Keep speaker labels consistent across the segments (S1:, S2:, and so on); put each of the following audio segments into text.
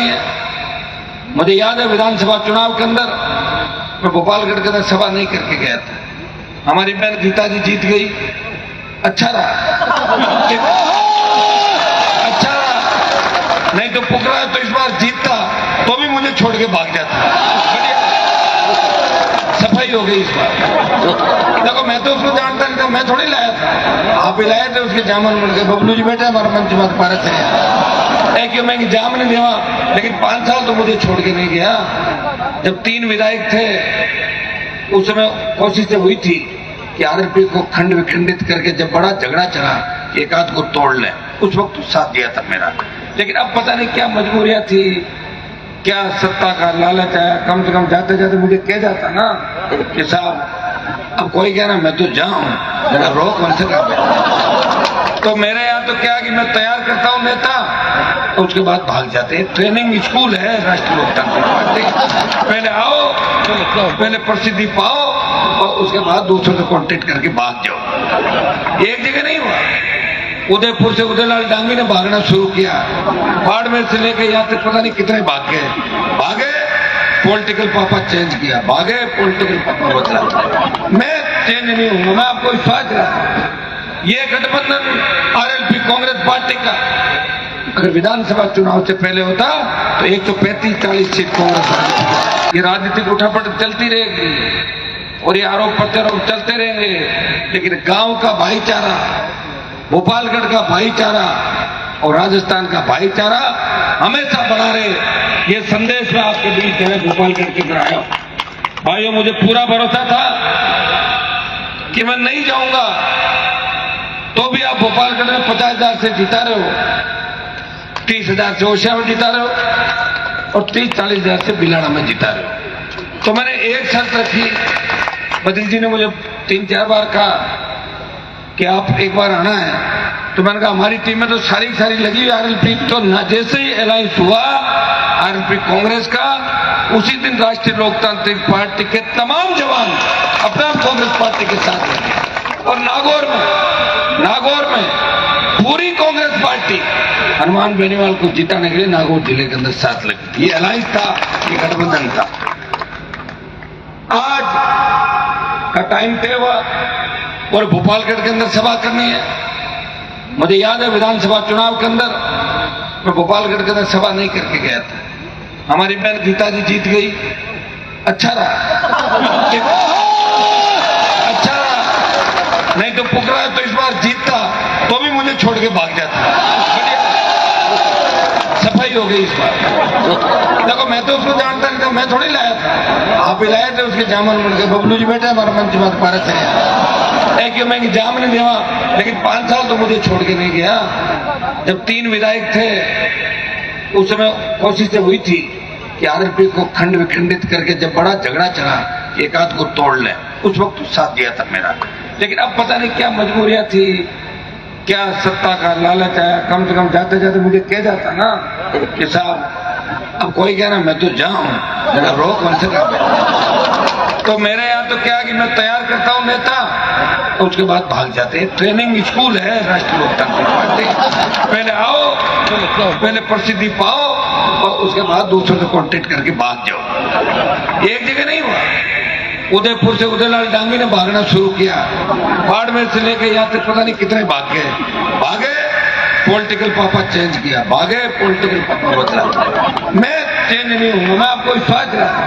S1: करनी है। मुझे याद है विधानसभा चुनाव के अंदर मैं गोपालगढ़ के अंदर सभा नहीं करके गया था। हमारी बहन गीता जी जीत गई, अच्छा रहा, अच्छा रहा। नहीं तो पुकरा तो इस बार जीतता तो भी मुझे छोड़ के भाग जाता। सफाई हो गई इस बार। देखो मैं तो उसको जानता नहीं था, मैं थोड़ी लाया था, आप ही लाए थे उसके जामन मुड़ के। बबलू जी बेटा हमारा मंच मत पारस है क्यों मैं जाम नहीं देवा, लेकिन 5 साल तो मुझे छोड़ के नहीं गया। जब 3 विधायक थे उस समय कोशिश हुई थी कि आरएलपी को खंड विखंडित करके जब बड़ा झगड़ा चला कि एक आध को तोड़ ले, उस वक्त साथ दिया था मेरा। लेकिन अब पता नहीं क्या मजबूरियां थी, क्या सत्ता का लालच है। कम से कम जाते जाते मुझे कह जाता ना कि साहब अब कोई कह रहा मैं तो जाऊं, जरा रोक कौन से तो मेरे यहाँ तो क्या कि मैं तैयार करता हूँ नेता, तो उसके बाद भाग जाते हैं। ट्रेनिंग स्कूल है राष्ट्रीय लोकतांत्रिक पार्टी। पहले आओ, पहले प्रसिद्धि पाओ और उसके बाद दूसरों से कॉन्टेक्ट करके भाग जाओ। एक जगह नहीं हुआ, उदयपुर से उदयलाल डांगी ने भागना शुरू किया, बाड़मेर से लेकर यहाँ तक पता नहीं कितने भागे, पॉलिटिकल पापा चेंज किया, भागे पॉलिटिकल पापा बदला। मैं चेंज नहीं हूँ, मैं आपको विश्वास दिलाता। ये गठबंधन आरएलपी कांग्रेस पार्टी का अगर विधानसभा चुनाव से पहले होता तो 135-40 सीट कांग्रेस पार्टी। ये राजनीतिक उठापट चलती रहेगी और ये आरोप प्रत्यारोप चलते रहेंगे, लेकिन गांव का भाईचारा, भोपालगढ़ का भाईचारा और राजस्थान का भाईचारा हमेशा बना रहे, ये संदेश मैं आपके बीच है भोपालगढ़ के अंदर आया। भाइयों मुझे पूरा भरोसा था कि मैं नहीं जाऊंगा तो भी आप भोपालगढ़ में 50,000 से जीता रहे हो, 30,000 से होशियार जीता रहे हो और 30-40,000 से बिलाड़ा में जीता रहे हो। तो मैंने एक शर्त रखी, बदल जी ने मुझे 3-4 बार कहा कि आप एक बार आना है, तो मैंने कहा हमारी टीम में तो सारी लगी हुई आरएलपी, तो ना जैसे ही अलायंस हुआ आरएलपी कांग्रेस का, उसी दिन राष्ट्रीय लोकतांत्रिक पार्टी के तमाम जवान अपना कांग्रेस पार्टी के साथ लगे और नागौर में पूरी कांग्रेस पार्टी हनुमान बेनीवाल को जिताने के लिए नागौर जिले के अंदर साथ लगी। ये अलायंस था, ये गठबंधन था। आज का टाइम तय हुआ और भोपालगढ़ के अंदर सभा करनी है। मुझे याद है विधानसभा चुनाव के अंदर मैं भोपालगढ़ के अंदर सभा नहीं करके गया था। हमारी बहन गीता जी जीत गई, अच्छा रहा, अच्छा रहा। नहीं तो पुकरा तो इस बार जीतता तो भी मुझे छोड़ के भाग जाता। सफाई हो गई इस बार। देखो मैं तो उसको जानता नहीं था, मैं थोड़ी लाया था, आप ही लाए थे उसके जामन मुड़ के। बबलू जी बेटा हमारा मंच मत पारस है क्यों मैं जाम नहीं देवा, लेकिन 5 साल तो मुझे छोड़ के नहीं गया। जब 3 विधायक थे उस समय कोशिश हुई थी कि आरएलपी को खंड विखंडित करके जब बड़ा झगड़ा चला कि एक आध को तोड़ ले, उस वक्त साथ दिया था मेरा। लेकिन अब पता नहीं क्या मजबूरियां थी, क्या सत्ता का लालच है। कम से कम जाते जाते मुझे कह जाता ना कि साहब अब कोई कह रहा मैं तो जाऊं, जरा रोक कौन से तो मेरे यहाँ तो क्या कि मैं तैयार करता हूँ नेता, तो उसके बाद भाग जाते हैं। ट्रेनिंग स्कूल है राष्ट्रीय लोकतांत्रिक पार्टी। पहले आओ, पहले प्रसिद्धि पाओ और उसके बाद दूसरों से कॉन्टेक्ट करके भाग जाओ। एक जगह नहीं हुआ, उदयपुर से उदयलाल डांगी ने भागना शुरू किया, बाड़मेर से लेकर यहाँ तक पता नहीं कितने भागे, पॉलिटिकल पापा चेंज किया, पॉलिटिकल पापा बदला। मैं चेंज नहीं हूँ, मैं आपको विश्वास दिलाता।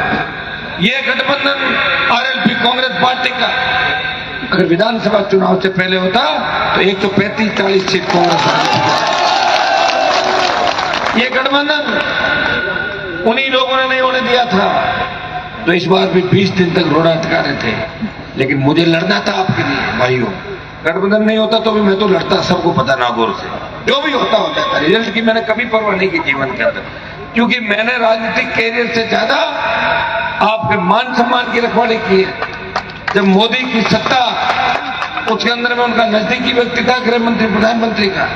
S1: ये गठबंधन आरएलपी कांग्रेस पार्टी का अगर विधानसभा चुनाव से पहले होता तो 135-40 सीट कांग्रेस पार्टी। ये गठबंधन उन्हीं लोगों ने नहीं होने दिया था, तो इस बार भी 20 दिन तक रोड़ा अटका रहे थे। लेकिन मुझे लड़ना था आपके लिए भाइयों। गठबंधन नहीं होता तो भी मैं तो लड़ता, सबको पता नागौर से, जो भी होता जाता। रिजल्ट की मैंने कभी परवाह नहीं की जीवन के अंदर, क्योंकि मैंने राजनीतिक कैरियर से ज्यादा आपके मान सम्मान की रखवाली की है। जब मोदी की सत्ता, उसके अंदर में उनका नजदीकी व्यक्ति था, गृह मंत्री, प्रधानमंत्री का,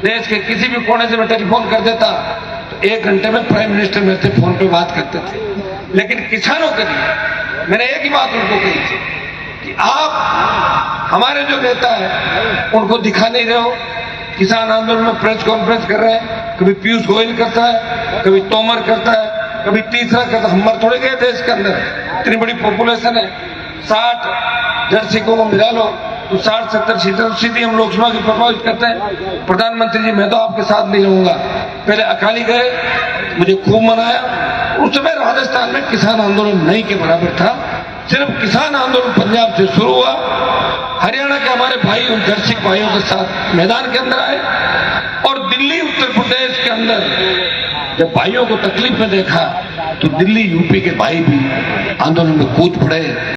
S1: देश के किसी भी कोने से मैं टेलीफोन कर देता तो 1 घंटे में प्राइम मिनिस्टर मेरे से फोन पे बात करते थे। लेकिन किसानों के लिए मैंने एक ही बात उनको कही थी कि आप हमारे जो नेता है उनको दिखा नहीं रहे हो। किसान आंदोलन में प्रेस कॉन्फ्रेंस कर रहे हैं, कभी पीयूष गोयल करता है, कभी तोमर करता है, कभी तीसरा करता है। हम थोड़े गए देश के अंदर, इतनी बड़ी पॉपुलेशन है, 60 जर्सिकों को मिला लो तो 60-70 सीटें सीधी हम लोकसभा की प्रभावित करते हैं। प्रधानमंत्री जी, मैं तो आपके साथ नहीं रहूंगा। पहले अकाली गए, मुझे खूब मनाया। उस समय राजस्थान में किसान आंदोलन नहीं के बराबर था, सिर्फ किसान आंदोलन पंजाब से शुरू हुआ। हरियाणा के हमारे भाई उन दर्शक भाइयों के साथ मैदान के अंदर आए, और दिल्ली उत्तर प्रदेश के अंदर जब भाइयों को तकलीफ में देखा तो दिल्ली यूपी के भाई भी आंदोलन में कूद पड़े।